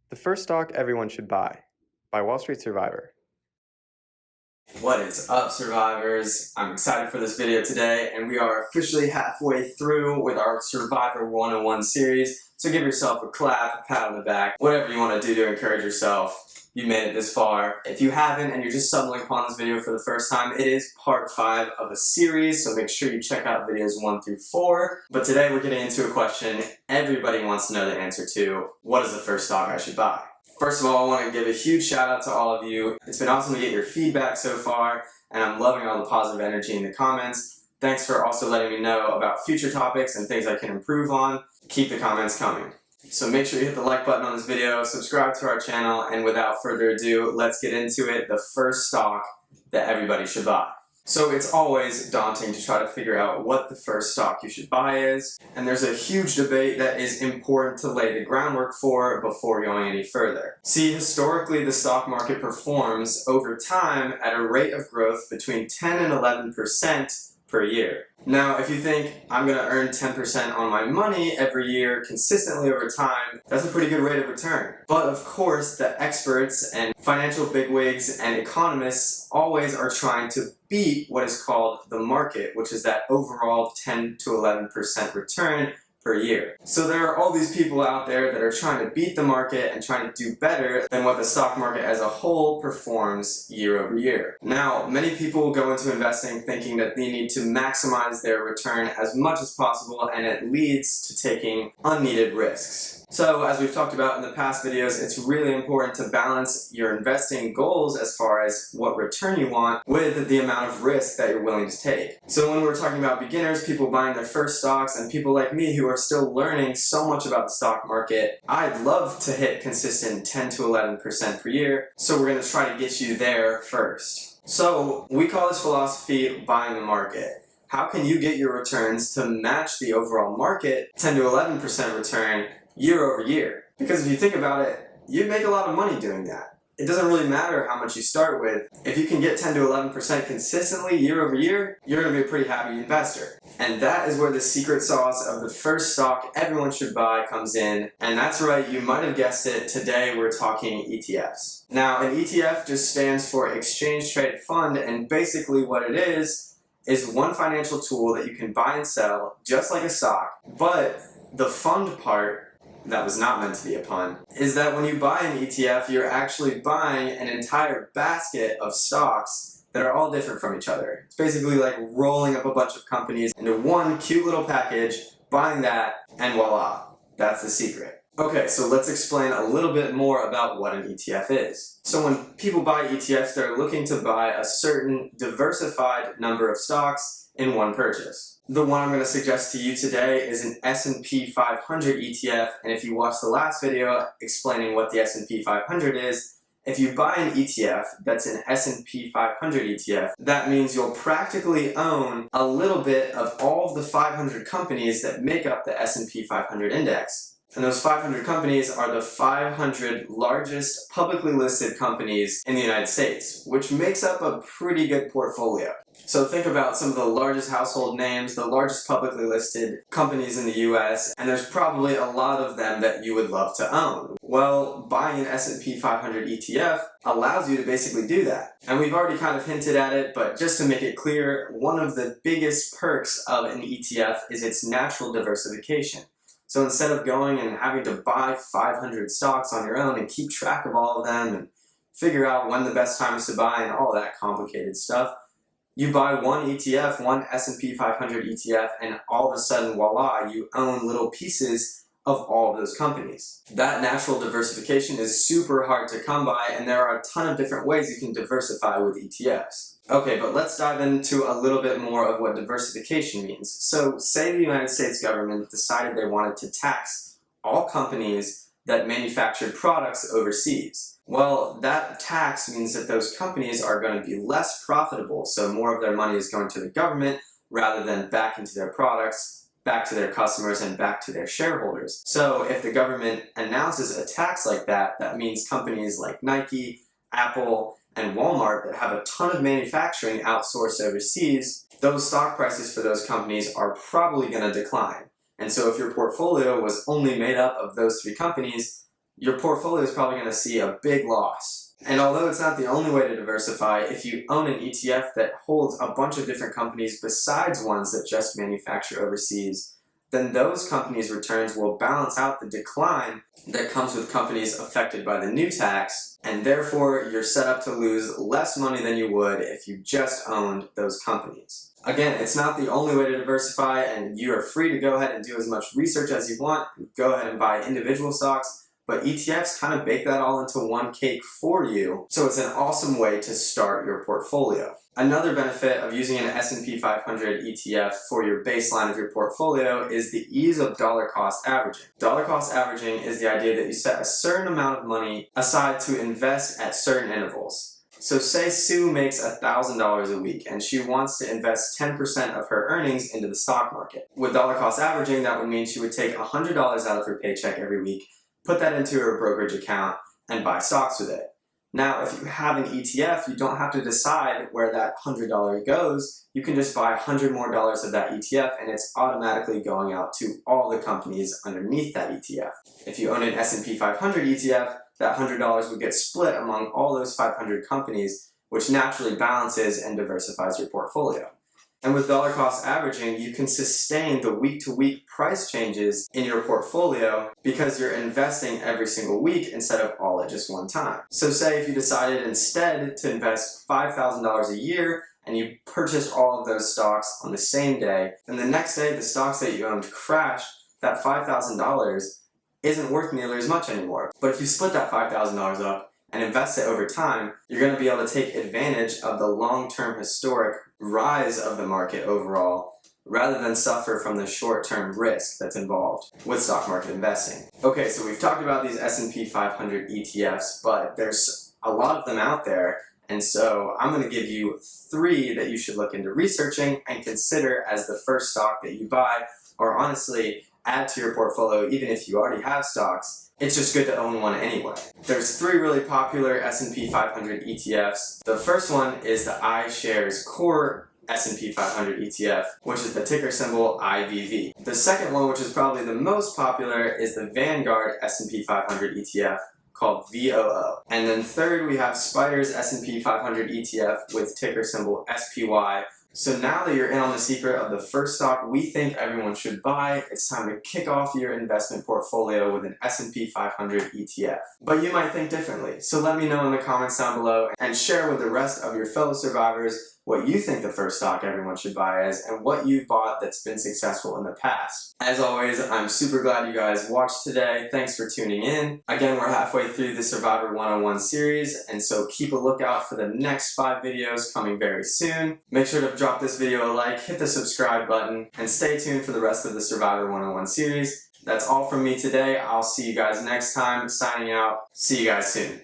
The First Stock Everyone Should Buy by Wall Street Survivor. What is up, survivors? I'm excited for this video today, and we are officially halfway through with our Survivor 101 series. So give yourself a clap, a pat on the back, whatever you want to do to encourage yourself. You made it this far. If you haven't and you're just stumbling upon this video for the first time, it is part 5 of a series, so make sure you check out videos 1 through 4. But today we're getting into a question everybody wants to know the answer to. What is the first stock I should buy? First of all, I want to give a huge shout out to all of you. It's been awesome to get your feedback so far, and I'm loving all the positive energy in the comments. Thanks for also letting me know about future topics and things I can improve on. Keep the comments coming. So make sure you hit the like button on this video, subscribe to our channel, and without further ado, let's get into it, the first stock that everybody should buy. So it's always daunting to try to figure out what the first stock you should buy is, and there's a huge debate that is important to lay the groundwork for before going any further. See, historically the stock market performs over time at a rate of growth between 10 and 11% per year. Now, if you think I'm going to earn 10% on my money every year consistently over time, that's a pretty good rate of return. But of course, the experts and financial bigwigs and economists always are trying to beat what is called the market, which is that overall 10 to 11% return per year. So there are all these people out there that are trying to beat the market and trying to do better than what the stock market as a whole performs year over year. Now, many people go into investing thinking that they need to maximize their return as much as possible, and it leads to taking unneeded risks. So, as we've talked about in the past videos, it's really important to balance your investing goals as far as what return you want with the amount of risk that you're willing to take. So when we're talking about beginners, people buying their first stocks, and people like me who are still learning so much about the stock market, I'd love to hit consistent 10 to 11% per year, so we're going to try to get you there first. So we call this philosophy buying the market. How can you get your returns to match the overall market 10 to 11% return year over year? Because if you think about it, you make a lot of money doing that. It doesn't really matter how much you start with. If you can get 10 to 11% consistently year over year, you're going to be a pretty happy investor. And that is where the secret sauce of the first stock everyone should buy comes in. And that's right, you might have guessed it, today we're talking ETFs. Now, an ETF just stands for Exchange Traded Fund, and basically what it is one financial tool that you can buy and sell just like a stock. But the fund part, that was not meant to be a pun, is that when you buy an ETF, you're actually buying an entire basket of stocks that are all different from each other. It's basically like rolling up a bunch of companies into one cute little package, buying that, and voila, that's the secret. Okay, so let's explain a little bit more about what an ETF is. So when people buy ETFs, they're looking to buy a certain diversified number of stocks in one purchase. The one I'm going to suggest to you today is an S&P 500 ETF, and if you watched the last video explaining what the S&P 500 is, if you buy an ETF that's an S&P 500 ETF, that means you'll practically own a little bit of all of the 500 companies that make up the S&P 500 index. And those 500 companies are the 500 largest publicly listed companies in the United States, which makes up a pretty good portfolio. So think about some of the largest household names, the largest publicly listed companies in the US, and there's probably a lot of them that you would love to own. Well, buying an S&P 500 ETF allows you to basically do that. And we've already kind of hinted at it, but just to make it clear, one of the biggest perks of an ETF is its natural diversification. So instead of going and having to buy 500 stocks on your own and keep track of all of them and figure out when the best time is to buy and all that complicated stuff, you buy one ETF, one S&P 500 ETF, and all of a sudden, voila, you own little pieces of all of those companies. That natural diversification is super hard to come by, and there are a ton of different ways you can diversify with ETFs. Okay, but let's dive into a little bit more of what diversification means. So say the United States government decided they wanted to tax all companies that manufactured products overseas. Well, that tax means that those companies are going to be less profitable, so more of their money is going to the government rather than back into their products, back to their customers, and back to their shareholders. So if the government announces a tax like that, that means companies like Nike, Apple, and Walmart that have a ton of manufacturing outsourced overseas, those stock prices for those companies are probably going to decline. And so if your portfolio was only made up of those 3 companies, your portfolio is probably going to see a big loss. And although it's not the only way to diversify, if you own an ETF that holds a bunch of different companies besides ones that just manufacture overseas, then those companies' returns will balance out the decline that comes with companies affected by the new tax, and therefore you're set up to lose less money than you would if you just owned those companies. Again, it's not the only way to diversify, and you are free to go ahead and do as much research as you want. Go ahead and buy individual stocks, but ETFs kind of bake that all into one cake for you, so it's an awesome way to start your portfolio. Another benefit of using an S&P 500 ETF for your baseline of your portfolio is the ease of dollar cost averaging. Dollar cost averaging is the idea that you set a certain amount of money aside to invest at certain intervals. So say Sue makes $1,000 a week and she wants to invest 10% of her earnings into the stock market. With dollar cost averaging, that would mean she would take $100 out of her paycheck every week, put that into her brokerage account, and buy stocks with it. Now, if you have an ETF, you don't have to decide where that $100 goes. You can just buy $100 more of that ETF, and it's automatically going out to all the companies underneath that ETF. If you own an S&P 500 ETF, that $100 would get split among all those 500 companies, which naturally balances and diversifies your portfolio. And with dollar cost averaging, you can sustain the week-to-week price changes in your portfolio because you're investing every single week instead of all at just one time. So say if you decided instead to invest $5,000 a year and you purchased all of those stocks on the same day, then the next day the stocks that you owned crashed, that $5,000 isn't worth nearly as much anymore. But if you split that $5,000 up and invest it over time, you're going to be able to take advantage of the long-term historic rise of the market overall, rather than suffer from the short-term risk that's involved with stock market investing. Okay, so we've talked about these S&P 500 ETFs, but there's a lot of them out there, and so I'm going to give you 3 that you should look into researching and consider as the first stock that you buy, or honestly, add to your portfolio even if you already have stocks. It's just good to own one anyway. There's 3 really popular S&P 500 ETFs. The first one is the iShares Core S&P 500 ETF, which is the ticker symbol IVV. The second one, which is probably the most popular, is the Vanguard S&P 500 ETF, called VOO. And then third, we have Spider's S&P 500 ETF with ticker symbol SPY. So now that you're in on the secret of the first stock we think everyone should buy, it's time to kick off your investment portfolio with an S&P 500 ETF. But you might think differently, so let me know in the comments down below and share with the rest of your fellow survivors what you think the first stock everyone should buy is and what you've bought that's been successful in the past. As always, I'm super glad you guys watched today. Thanks for tuning in. Again, we're halfway through the Survivor 101 series, and so keep a lookout for the next 5 videos coming very soon. Make sure to drop this video a like, hit the subscribe button, and stay tuned for the rest of the Survivor 101 series. That's all from me today. I'll see you guys next time. Signing out. See you guys soon.